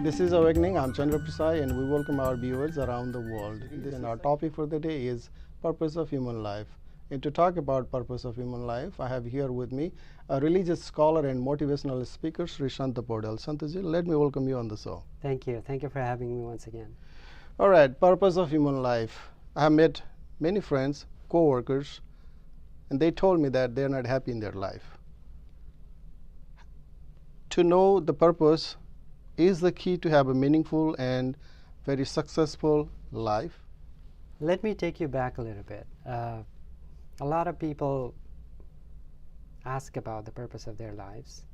This is Awakening. I'm Chandra Prasai, and we welcome our viewers around the world. And our topic for the day is purpose of human life. And to talk about purpose of human life, I have here with me a religious scholar and motivational speaker, Shree Santa Poudel. Santaji, let me welcome you on the show. Thank you. Thank you for having me once again. All right, purpose of human life. I have met many friends, co-workers, and they told me that they're not happy in their life. To know the purpose is the key to have a meaningful and very successful life. Let me take you back a little bit. A lot of people ask about the purpose of their lives.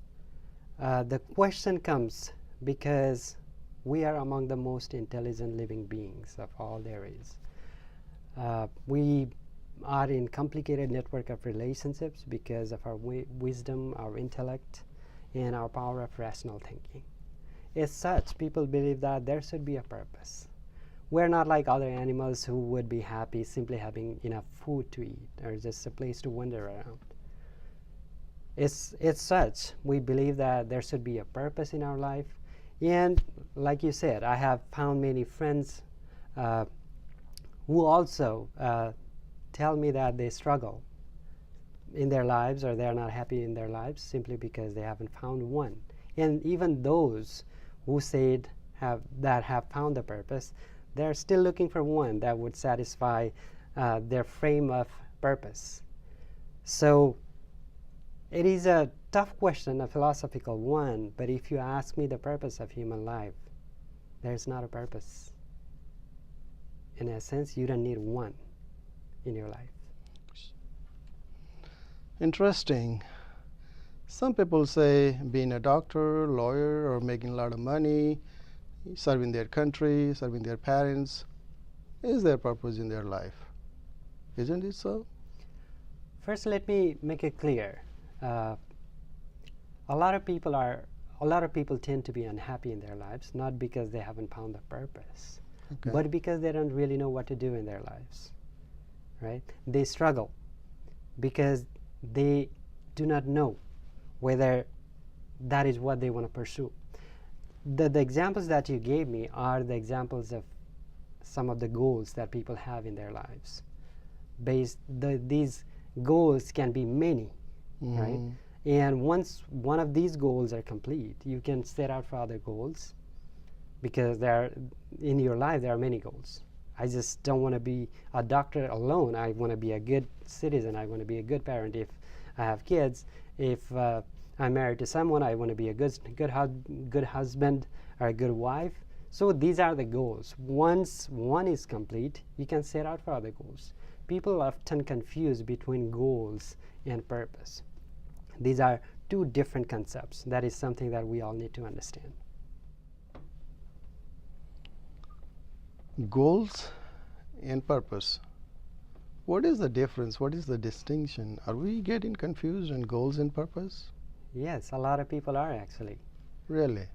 The question comes because we are among the most intelligent living beings of all there is. We are in complicated network of relationships because of our wisdom, our intellect, and our power of rational thinking. As such, people believe that there should be a purpose. We're not like other animals who would be happy simply having enough food to eat or just a place to wander around. It's such, we believe that there should be a purpose in our life. And like you said, I have found many friends who also tell me that they struggle in their lives or they're not happy in their lives simply because they haven't found one. And even those who said have found the purpose, they're still looking for one that would satisfy their frame of purpose. So it is a tough question, a philosophical one, but if you ask me the purpose of human life, there's not a purpose. In essence, you don't need one in your life. Interesting. Some people say being a doctor, lawyer, or making a lot of money, serving their country, serving their parents, is their purpose in their life. Isn't it so? First, let me make it clear. A lot of people tend to be unhappy in their lives, not because they haven't found the purpose, but because they don't really know what to do in their lives. Right? They struggle because they do not know whether that is what they want to pursue. The examples that you gave me are the examples of some of the goals that people have in their lives. These goals can be many, right? And once one of these goals are complete, you can set out for other goals because in your life there are many goals. I just don't want to be a doctor alone. I want to be a good citizen. I want to be a good parent if I have kids. If I'm married to someone, I want to be a good husband or a good wife. So these are the goals. Once one is complete, you can set out for other goals. People often confuse between goals and purpose. These are two different concepts. That is something that we all need to understand. Goals and purpose. What is the difference? What is the distinction? Are we getting confused in goals and purpose? Yes, a lot of people are actually. Really?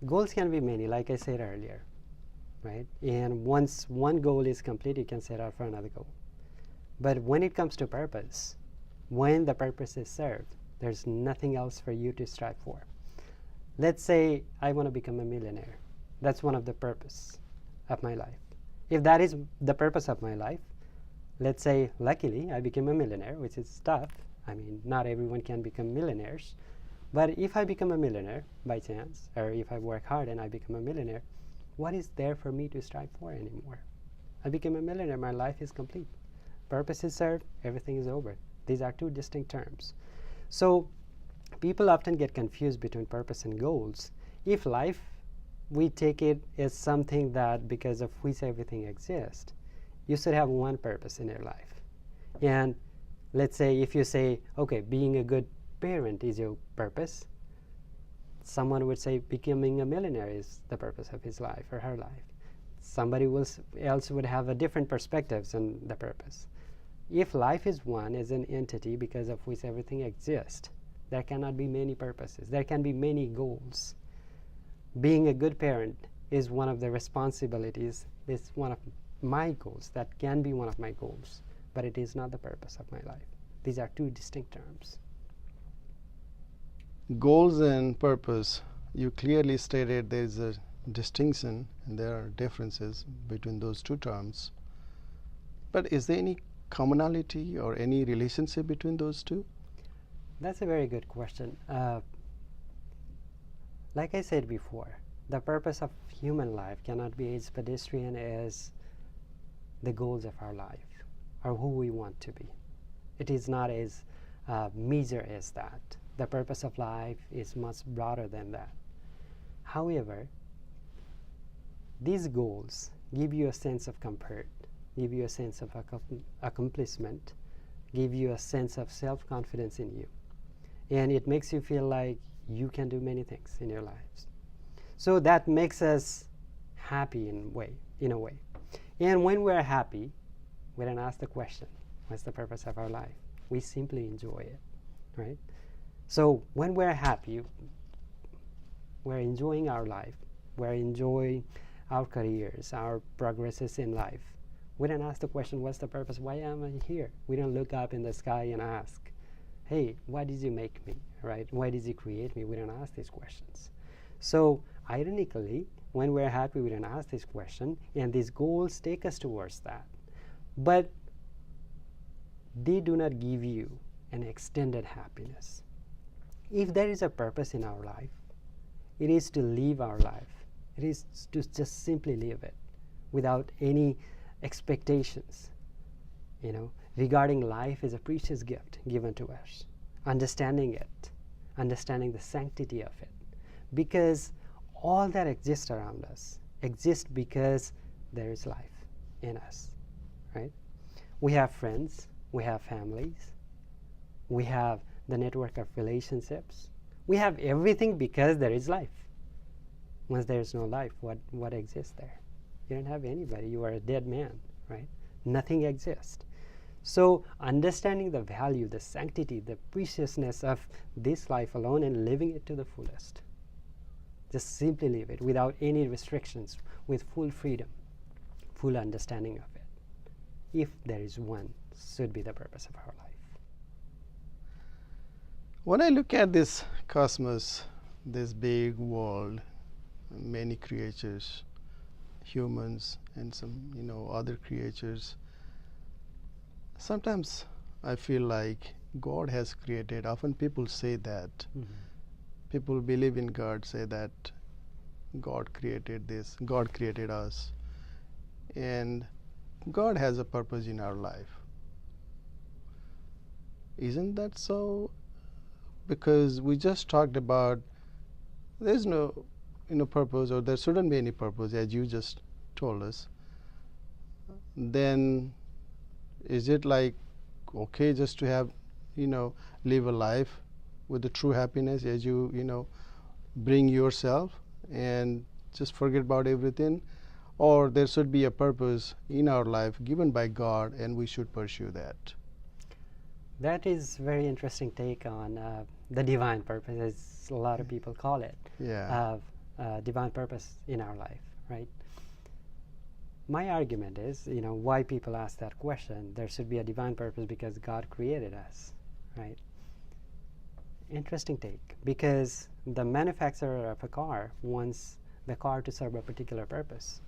Goals can be many, like I said earlier, right? And once one goal is complete, you can set out for another goal. But when it comes to purpose, when the purpose is served, there's nothing else for you to strive for. Let's say I want to become a millionaire. That's one of the purpose of my life. If that is the purpose of my life, let's say luckily I became a millionaire, which is tough. I mean, not everyone can become millionaires. But if I become a millionaire by chance, or if I work hard and I become a millionaire, what is there for me to strive for anymore? I became a millionaire, my life is complete. Purpose is served, everything is over. These are two distinct terms. So people often get confused between purpose and goals. If life, we take it as something that because of which everything exists, you should have one purpose in your life. And let's say if you say, okay, being a good parent is your purpose, someone would say becoming a millionaire is the purpose of his life or her life. Somebody else would have a different perspectives on the purpose. If life is one as an entity because of which everything exists, there cannot be many purposes. There can be many goals. Being a good parent is one of the responsibilities, is one of my goals. That can be one of my goals, but it is not the purpose of my life. These are two distinct terms. Goals and purpose. You clearly stated there is a distinction and there are differences between those two terms. But is there any commonality or any relationship between those two? That's a very good question. Like I said before, the purpose of human life cannot be as pedestrian as the goals of our life or who we want to be. It is not as meager as that. The purpose of life is much broader than that. However, these goals give you a sense of comfort, give you a sense of accomplishment, give you a sense of self-confidence in you. And it makes you feel like you can do many things in your lives. So that makes us happy in a way. And when we're happy, we don't ask the question, what's the purpose of our life? We simply enjoy it, right? So when we're happy, we're enjoying our life, we're enjoying our careers, our progresses in life. We don't ask the question, what's the purpose? Why am I here? We don't look up in the sky and ask, hey, why did you make me, right? Why did you create me? We don't ask these questions. So ironically, when we're happy, we don't ask this question, and these goals take us towards that. But they do not give you an extended happiness. If there is a purpose in our life, it is to live our life. It is to just simply live it without any expectations. Regarding life is a precious gift given to us. Understanding it, understanding the sanctity of it. Because all that exists around us exists because there is life in us, right? We have friends, we have families, we have the network of relationships. We have everything because there is life. Once there is no life, what exists there? You don't have anybody. You are a dead man, right? Nothing exists. So understanding the value, the sanctity, the preciousness of this life alone and living it to the fullest. Just simply live it without any restrictions, with full freedom, full understanding of it. If there is one, should be the purpose of our life. When I look at this cosmos, this big world, many creatures, humans and some other creatures, sometimes I feel like God has created. Often people say that. People believe in God, say that God created this, God created us, and God has a purpose in our life. Isn't that so? Because we just talked about there's no purpose, or there shouldn't be any purpose, as you just told us. Then is it like okay just to have live a life with the true happiness as you bring yourself and just forget about everything? Or there should be a purpose in our life given by God and we should pursue that? That is very interesting take on the divine purpose, as a lot of people call it. Yeah. Divine purpose in our life, right? My argument is, why people ask that question, there should be a divine purpose because God created us, right? Interesting take, because the manufacturer of a car wants the car to serve a particular purpose,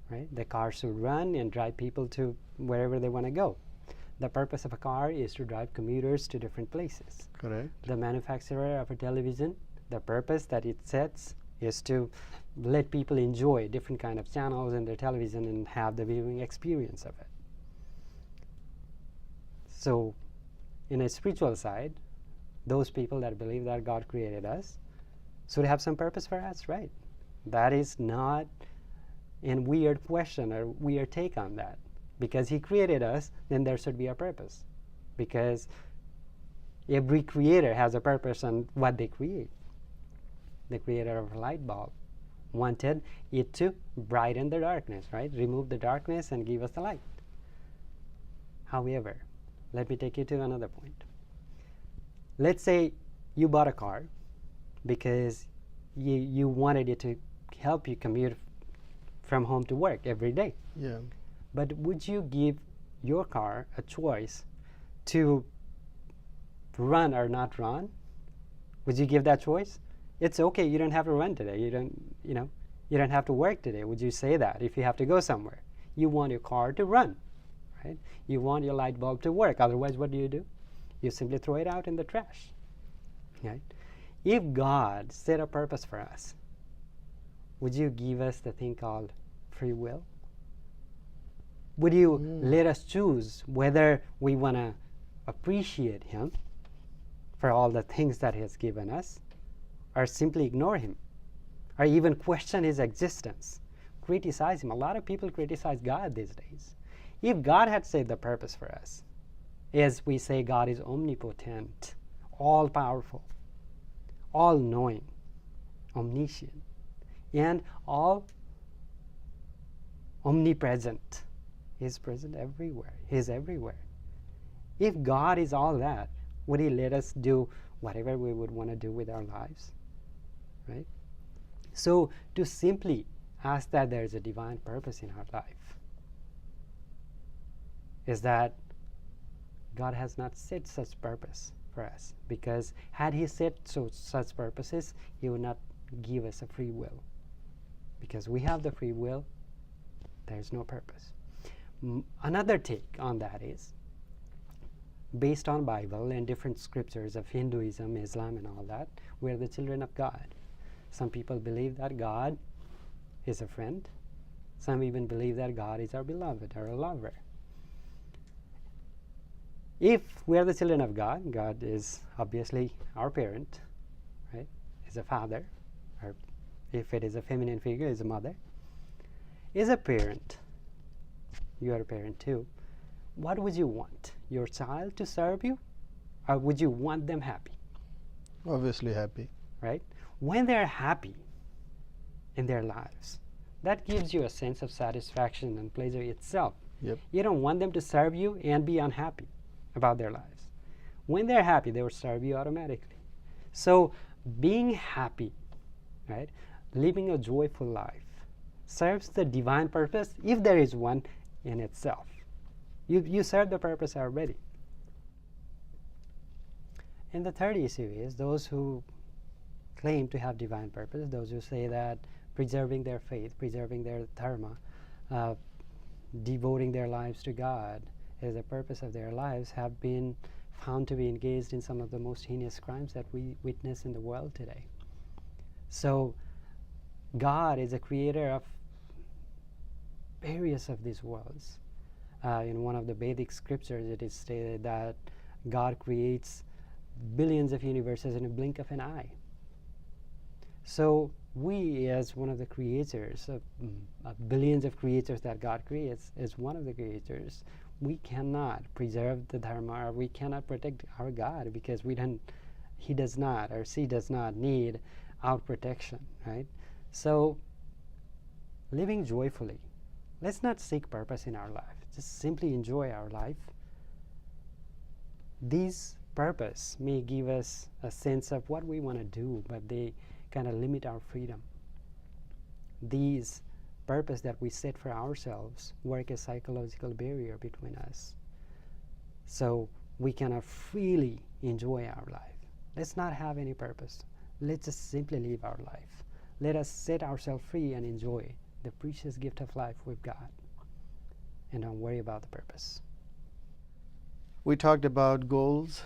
right? The car should run and drive people to wherever they want to go. The purpose of a car is to drive commuters to different places. Correct. The manufacturer of a television, the purpose that it sets is to let people enjoy different kind of channels in their television and have the viewing experience of it. So in a spiritual side, those people that believe that God created us should have some purpose for us, right? That is not a weird question or weird take on that. Because He created us, then there should be a purpose. Because every creator has a purpose on what they create. The creator of a light bulb wanted it to brighten the darkness, right? Remove the darkness and give us the light. However, let me take you to another point. Let's say you bought a car because you wanted it to help you commute from home to work every day. Yeah. But would you give your car a choice to run or not run? Would you give that choice? It's okay, you don't have to run today. You don't have to work today. Would you say that if you have to go somewhere? You want your car to run, right? You want your light bulb to work. Otherwise, what do? You simply throw it out in the trash, right? If God set a purpose for us, would you give us the thing called free will? Would you let us choose whether we want to appreciate Him for all the things that He has given us, or simply ignore Him, or even question His existence, criticize Him? A lot of people criticize God these days. If God had set the purpose for us, as we say, God is omnipotent, all-powerful, all-knowing, omniscient, and all omnipresent. He is present everywhere. He is everywhere. If God is all that, would He let us do whatever we would want to do with our lives? Right? So to simply ask that there is a divine purpose in our life is that God has not set such purpose for us, because had He set such purposes, He would not give us a free will. Because we have the free will, there is no purpose. Another take on that is, based on Bible and different scriptures of Hinduism, Islam and all that, we are the children of God. Some people believe that God is a friend. Some even believe that God is our beloved or a lover. If we are the children of God, God is obviously our parent, right? Is a father, or if it is a feminine figure, is a mother. Is a parent. You are a parent too. What would you want? Your child to serve you? Or would you want them happy? Obviously happy. Right? When they're happy in their lives, that gives you a sense of satisfaction and pleasure itself. Yep. You don't want them to serve you and be unhappy about their lives. When they're happy, they will serve you automatically. So being happy, right, living a joyful life, serves the divine purpose, if there is one, in itself. You serve the purpose already. And the third issue is those who claim to have divine purpose, those who say that preserving their faith, preserving their dharma, devoting their lives to God is the purpose of their lives, have been found to be engaged in some of the most heinous crimes that we witness in the world today. So God is a creator of various of these worlds. In one of the Vedic scriptures, it is stated that God creates billions of universes in a blink of an eye. So we, as one of the creators of billions of creators that God creates, as one of the creators, we cannot preserve the dharma, or we cannot protect our God, because He does not, or she does not need our protection, right? So living joyfully, let's not seek purpose in our life. Just simply enjoy our life. These purpose may give us a sense of what we want to do, but they kind of limit our freedom. These purpose that we set for ourselves work as psychological barrier between us. So we cannot freely enjoy our life. Let's not have any purpose. Let's just simply live our life. Let us set ourselves free and enjoy the precious gift of life we've got, and don't worry about the purpose. We talked about goals.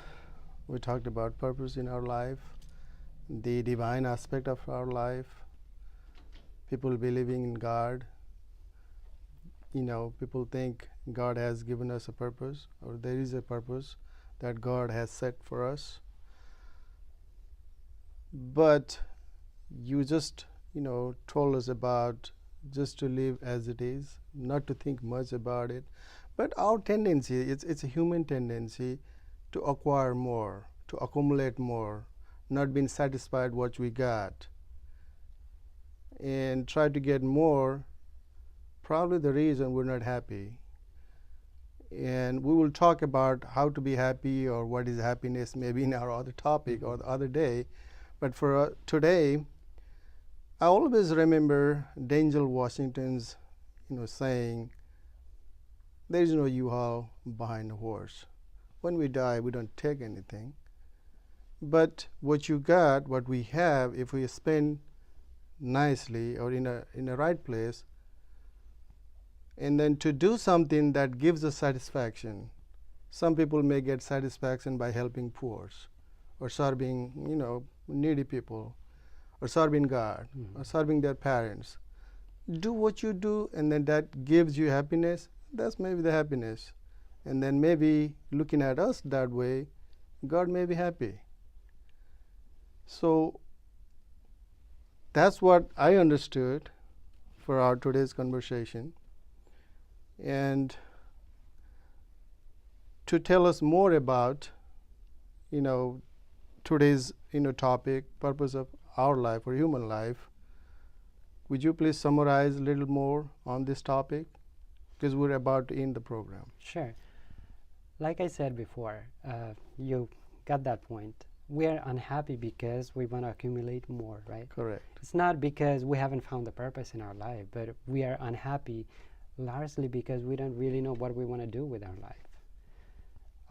We talked about purpose in our life, the divine aspect of our life, people believing in God. People think God has given us a purpose, or there is a purpose that God has set for us. But you just, told us about just to live as it is, not to think much about it. But our tendency, it's a human tendency to acquire more, to accumulate more, not being satisfied what we got, and try to get more. Probably the reason we're not happy. And we will talk about how to be happy, or what is happiness, maybe in our other topic or the other day. But for today, I always remember Denzel Washington's, saying, there is no U-Haul behind a horse. When we die, we don't take anything. But what you got, what we have, if we spend nicely or in a right place, and then to do something that gives us satisfaction. Some people may get satisfaction by helping poor, or serving, needy people, or serving God, or serving their parents. Do what you do, and then that gives you happiness. That's maybe the happiness. And then maybe looking at us that way, God may be happy. So that's what I understood for our today's conversation. And to tell us more about, today's, topic, purpose of our life or human life, would you please summarize a little more on this topic? Because we're about to end the program. Sure. Like I said before, you got that point. We are unhappy because we want to accumulate more, right? Correct. It's not because we haven't found the purpose in our life, but we are unhappy largely because we don't really know what we want to do with our life.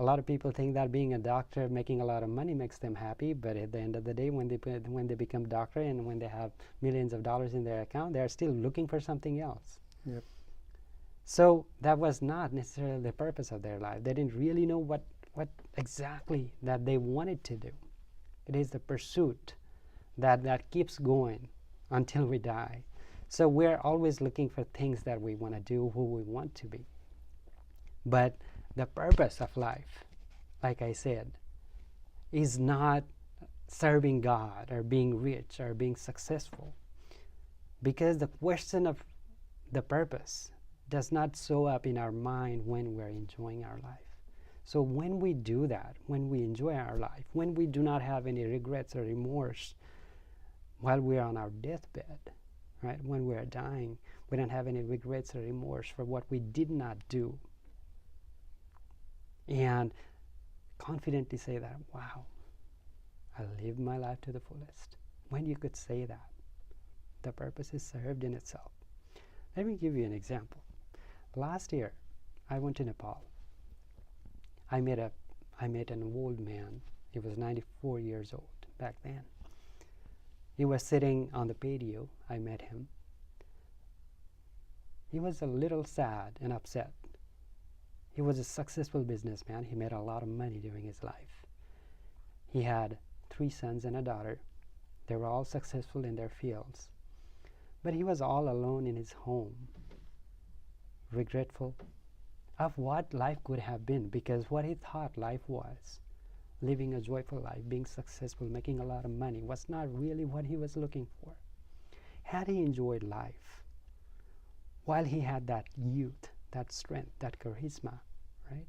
A lot of people think that being a doctor, making a lot of money makes them happy, but at the end of the day, when they become doctor and when they have millions of dollars in their account, they are still looking for something else. Yep. So that was not necessarily the purpose of their life. They didn't really know what exactly that they wanted to do. It is the pursuit that keeps going until we die. So we're always looking for things that we want to do, who we want to be. But the purpose of life, like I said, is not serving God or being rich or being successful. Because the question of the purpose does not show up in our mind when we're enjoying our life. So when we do that, when we enjoy our life, when we do not have any regrets or remorse while we're on our deathbed, right? When we're dying, we don't have any regrets or remorse for what we did not do. And confidently say that, wow, I lived my life to the fullest. When you could say that, the purpose is served in itself. Let me give you an example. Last year, I went to Nepal. I met an old man. He was 94 years old back then. He was sitting on the patio. I met him. He was a little sad and upset. He was a successful businessman. He made a lot of money during his life. He had 3 sons and a daughter. They were all successful in their fields. But he was all alone in his home, regretful of what life could have been, because what he thought life was, living a joyful life, being successful, making a lot of money, was not really what he was looking for. Had he enjoyed life while he had that youth, that strength, that charisma, right,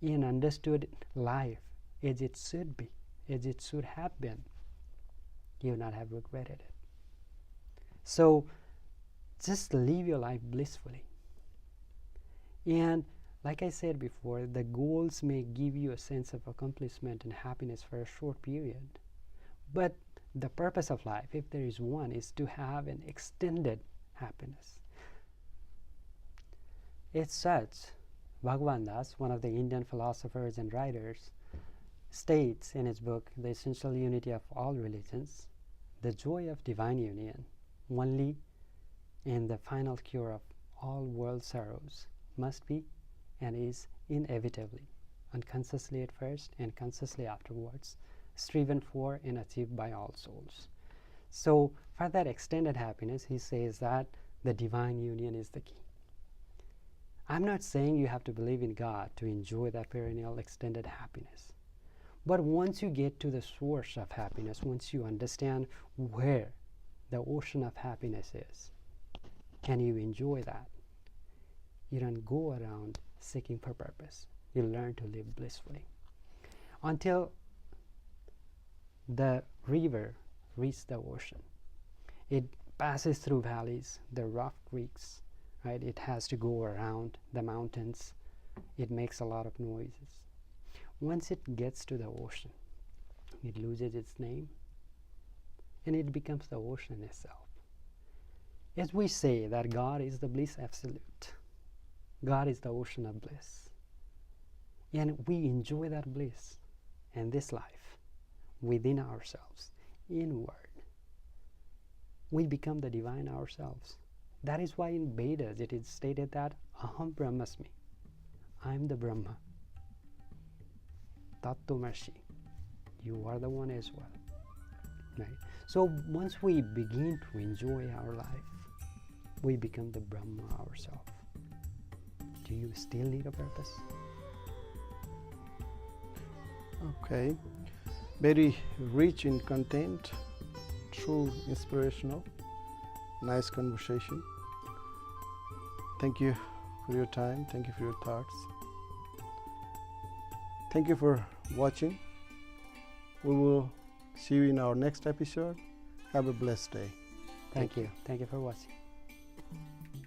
and understood life as it should be, as it should have been, he would not have regretted it. So just live your life blissfully. And like I said before, the goals may give you a sense of accomplishment and happiness for a short period. But the purpose of life, if there is one, is to have an extended happiness. As such, Bhagwan Das, one of the Indian philosophers and writers, states in his book, The Essential Unity of All Religions, the joy of divine union, only in the final cure of all world sorrows, must be and is inevitably, unconsciously at first and consciously afterwards, striven for and achieved by all souls. So for that extended happiness, he says that the divine union is the key. I'm not saying you have to believe in God to enjoy that perennial extended happiness. But once you get to the source of happiness, once you understand where the ocean of happiness is, and you enjoy that, you don't go around seeking for purpose. You learn to live blissfully. Until the river reaches the ocean, it passes through valleys, the rough creeks, right? It has to go around the mountains. It makes a lot of noises. Once it gets to the ocean, it loses its name, and it becomes the ocean itself. As we say that God is the bliss absolute, God is the ocean of bliss. And we enjoy that bliss in this life, within ourselves, inward. we become the divine ourselves. That is why in Vedas it is stated that Aham Brahmasmi, I'm the Brahma. Tattvamasi, you are the one as well. Right? So once we begin to enjoy our life, we become the Brahma ourselves. Do you still need a purpose? Okay, very rich in content, true inspirational, nice conversation. Thank you for your time. Thank you for your thoughts. Thank you for watching. We will see you in our next episode. Have a blessed day. Thank you. Thank you for watching.